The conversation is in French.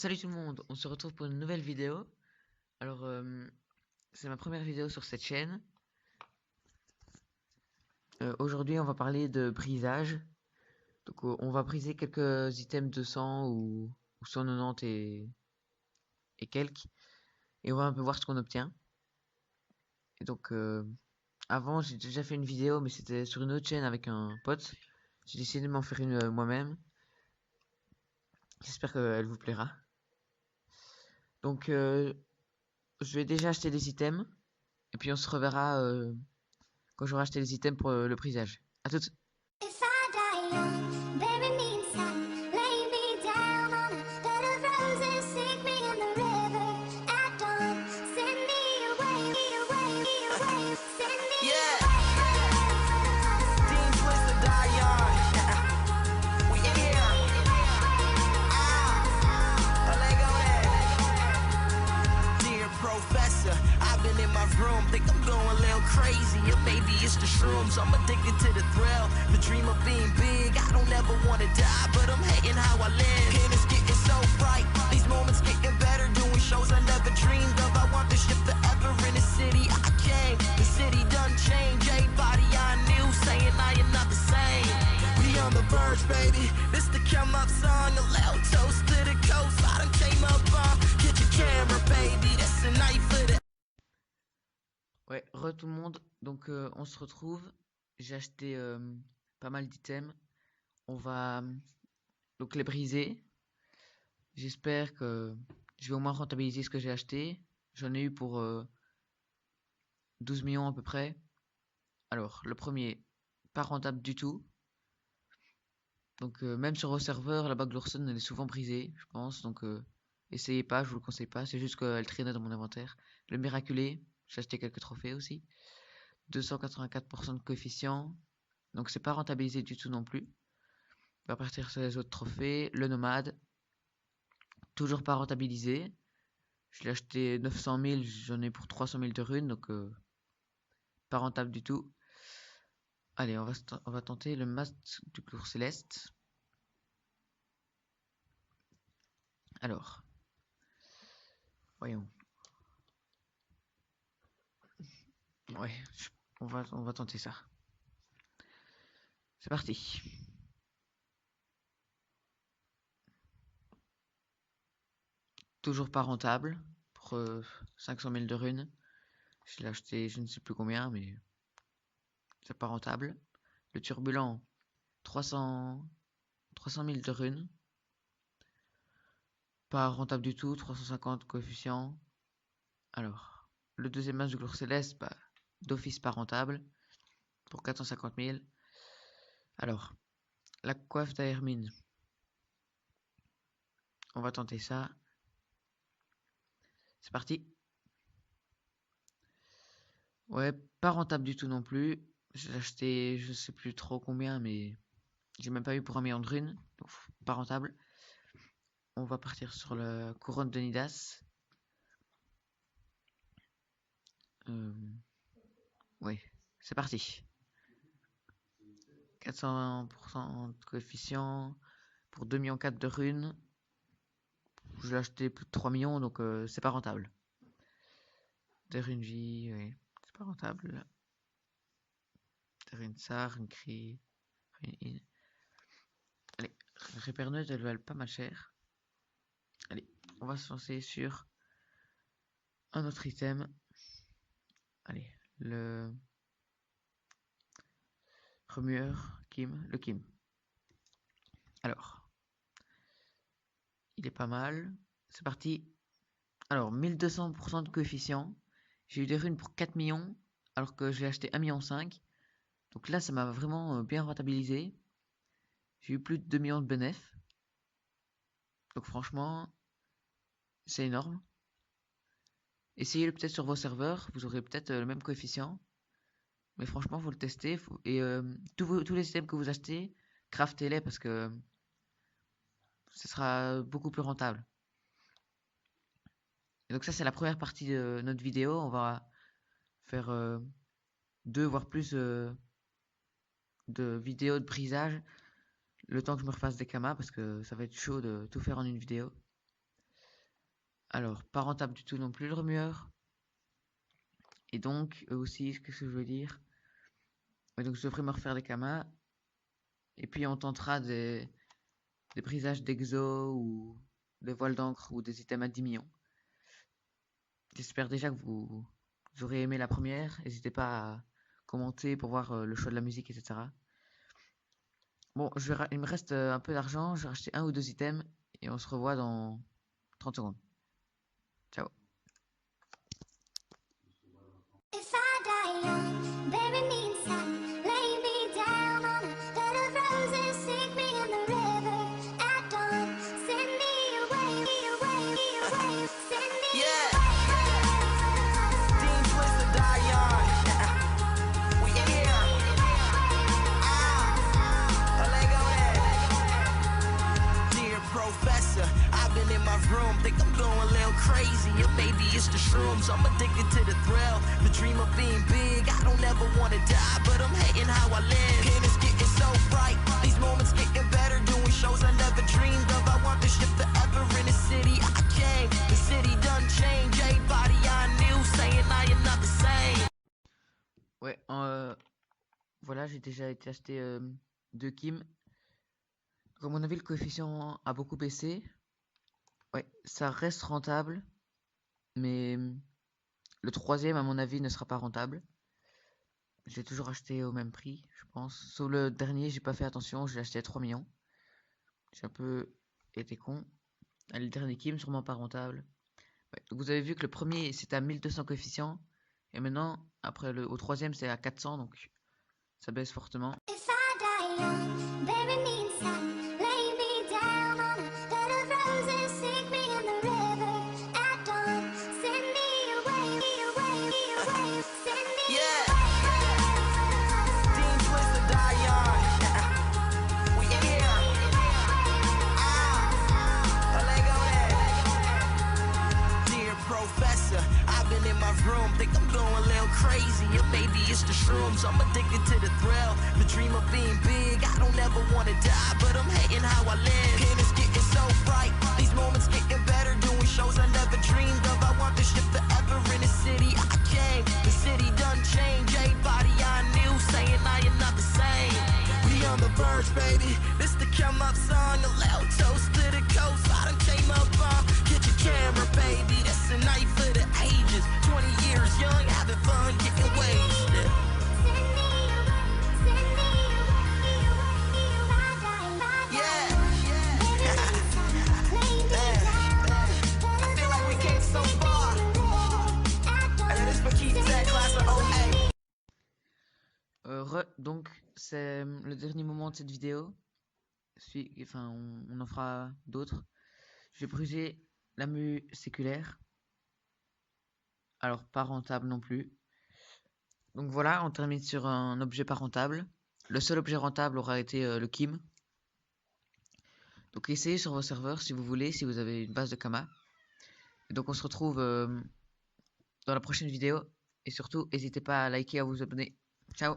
Salut tout le monde, on se retrouve pour une nouvelle vidéo. Alors, c'est ma première vidéo sur cette chaîne. Aujourd'hui, on va parler de brisage. Donc, on va briser quelques items 200 ou 190 et quelques. Et on va un peu voir ce qu'on obtient. Et donc, avant, j'ai déjà fait une vidéo, mais c'était sur une autre chaîne avec un pote. J'ai décidé de m'en faire une moi-même. J'espère qu'elle vous plaira. Donc, je vais déjà acheter des items. Et puis, on se reverra quand j'aurai acheté les items pour le brisage. À tout. If I die young, bury me in sand, lay me down on a bed of roses, sink me in the river at dawn, send me away, send me Dean Twister, Dion. We in here. Let go that. Dear Professor, I've been in my room, think I'm going a little crazy. Or maybe it's the shrooms, I'm addicted to the thrill. The dream of being big, I don't ever want to die, but I'm hating how I live. And it's getting so bright, these moments getting better, doing shows I never dreamed of. I want this shit forever in the city I came. The city done changed, everybody I knew saying I am not the same. We on the verge, baby, this the come up song. A loud toast to the coast, I done came up on. Get your camera, baby, that's a night for the... Ouais, tout le monde. Donc on se retrouve. J'ai acheté pas mal d'items. On va donc les briser. J'espère que je vais au moins rentabiliser ce que j'ai acheté. J'en ai eu pour 12 millions à peu près. Alors, le premier, pas rentable du tout. Donc même sur vos serveurs, la bague Lawson elle est souvent brisée, je pense. Donc essayez pas, je vous le conseille pas. C'est juste qu'elle traînait dans mon inventaire. Le miraculé, j'ai acheté quelques trophées aussi. 284% de coefficient. Donc c'est pas rentabilisé du tout non plus. On va partir sur les autres trophées. Le nomade. Toujours pas rentabilisé. Je l'ai acheté 900 000, j'en ai pour 300 000 de runes. Donc pas rentable du tout. Allez, on va tenter le masque du cours céleste. Alors. Voyons. Ouais, on va tenter ça. C'est parti. Toujours pas rentable pour 500 000 de runes. Je l'ai acheté je ne sais plus combien, mais c'est pas rentable. Le turbulent, 300 000 de runes. Pas rentable du tout, 350 coefficient. Alors, le deuxième match du cours céleste, bah, d'office pas rentable pour 450 000. Alors, la coiffe d'Aermine. On va tenter ça. C'est parti. Ouais, pas rentable du tout non plus. J'ai acheté je sais plus trop combien, mais j'ai même pas eu pour 1 million de runes. Donc pas rentable. On va partir sur la couronne de Nidas. Ouais, c'est parti. 400% de coefficient pour 2,4 millions de runes. Je l'ai acheté plus de 3 millions, donc c'est pas rentable. Des runes J, ouais, c'est pas rentable. Des runes Sar, une cri. Allez, réperneuse, elles valent pas mal cher. Allez, on va se lancer sur un autre item. Allez, le remueur Kim, le Kim. Alors, il est pas mal. C'est parti. Alors, 1200% de coefficient. J'ai eu des runes pour 4 millions, alors que j'ai acheté 1,5 million. Donc là, ça m'a vraiment bien rentabilisé. J'ai eu plus de 2 millions de bénéfices. Donc franchement, c'est énorme. Essayez-le peut-être sur vos serveurs, vous aurez peut-être le même coefficient. Mais franchement, faut le tester. Et tous les items que vous achetez, craftez-les parce que ce sera beaucoup plus rentable. Et donc ça, c'est la première partie de notre vidéo. On va faire 2 voire plus de vidéos de brisage le temps que je me refasse des kamas parce que ça va être chaud de tout faire en une vidéo. Alors, pas rentable du tout non plus le remueur. Et donc, eux aussi, qu'est-ce que je veux dire? Ouais, donc je devrais me refaire des kamas. Et puis on tentera des brisages d'exo ou des voiles d'encre ou des items à 10 millions. J'espère déjà que vous aurez aimé la première. N'hésitez pas à commenter pour voir le choix de la musique, etc. Bon, il me reste un peu d'argent. Je vais racheter 1 ou 2 items et on se revoit dans 30 secondes. Ciao. If I die young, bury me in sand, lay me down on a bed of roses, sink me in the river at dawn, send me away, send me Yeah. away. Dean Twister, die young. We in here. Lego Dear Professor, I've been in my room, think I'm going a little crazy, or maybe it's the shrooms. I'm addicted to the thrill, the dream of being big. I don't ever want to die, but I'm hating how I live. And it's getting so bright, these moments getting better, doing shows I never dreamed of. I want this shit forever in the city I came. The city done changed, everybody I knew saying I am not the same. Ouais, voilà, j'ai déjà été acheter 2 Kim. Donc à mon avis, le coefficient a beaucoup baissé. Ouais, ça reste rentable, mais le troisième, à mon avis, ne sera pas rentable. Je l'ai toujours acheté au même prix, je pense. Sauf le dernier, j'ai pas fait attention, je l'ai acheté à 3 millions. J'ai un peu été con. Et le dernier Kim, sûrement pas rentable. Ouais, donc vous avez vu que le premier, c'était à 1200 coefficients. Et maintenant, au troisième, c'est à 400, donc ça baisse fortement. If I die young, bury me in sand, lay me down on a bed of roses, sink me in the river at dawn, send me away, send me Yeah. away. Dean Twister, die young. We in here. Lego Dear Professor, I've been in my room, think I'm going a little crazy, or maybe it's the shrooms. I'm addicted to the thrill, the dream of being big. I don't ever want to die, but I'm hating how I live. And it's getting so bright, these moments getting better, doing shows I never dreamed of. I want this shit forever in the city I came. The city done changed, everybody I knew saying I am not the same. We on the verge, baby. This the come up song, a little toast to the coast. I done came up on. Get your camera, baby. That's a night for the ages. 20 years young, having fun, getting wasted. Yeah. I feel like we came so far. And this for Keith Zach, class of 08. Donc, c'est le dernier moment de cette vidéo. Enfin, on en fera d'autres. Je vais briser la mue séculaire. Alors, pas rentable non plus. Donc voilà, on termine sur un objet pas rentable. Le seul objet rentable aura été le Kim. Donc essayez sur vos serveurs si vous voulez, si vous avez une base de Kama. Et donc on se retrouve dans la prochaine vidéo. Et surtout, n'hésitez pas à liker et à vous abonner. Ciao!